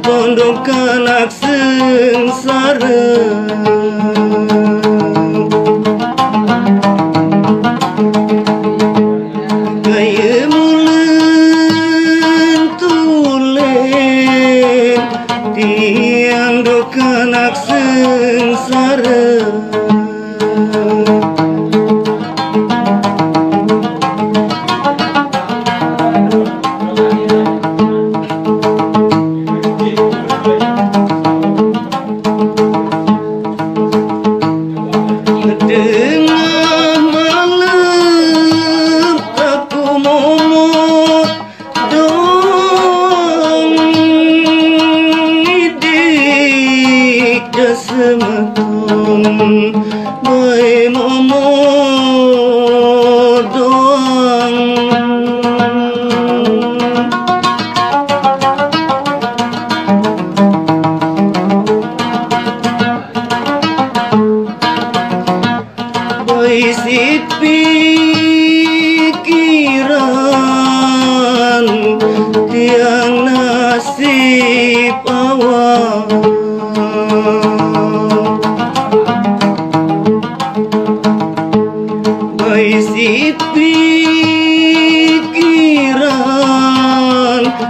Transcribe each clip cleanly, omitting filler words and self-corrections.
pondok kanak sengsara. Gaya mulen tulen tiang do kanak sengsara. Tengah malam aku momot dong idik dasematong bae momot doang. Isi pikiran tiang nasib awak. Isi pikiran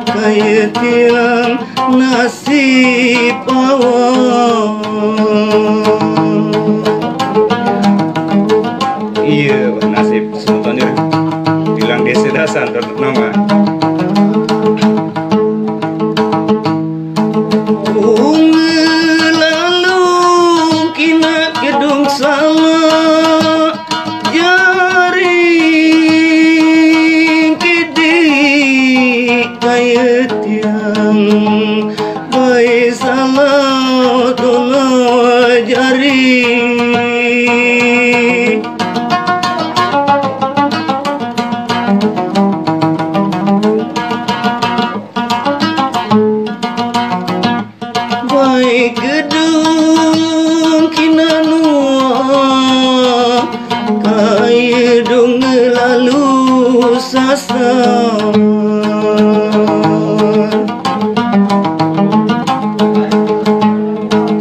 kayak tiang nasib awak. Iya, nasib semuanya bilang desa dasar nama. Lalu kina gedung sama jaring kedik kayak tiang baik salah tolong jaring. Gedung kina nua kaya dong lalu sasar.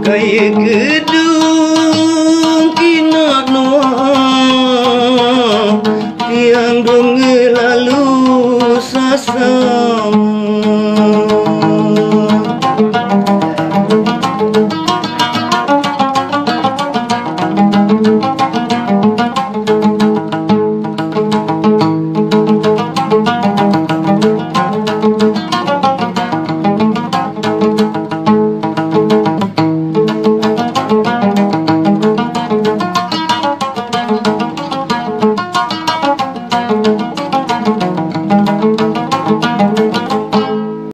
Kaya gedung kina nua tiang dong lalu sasar.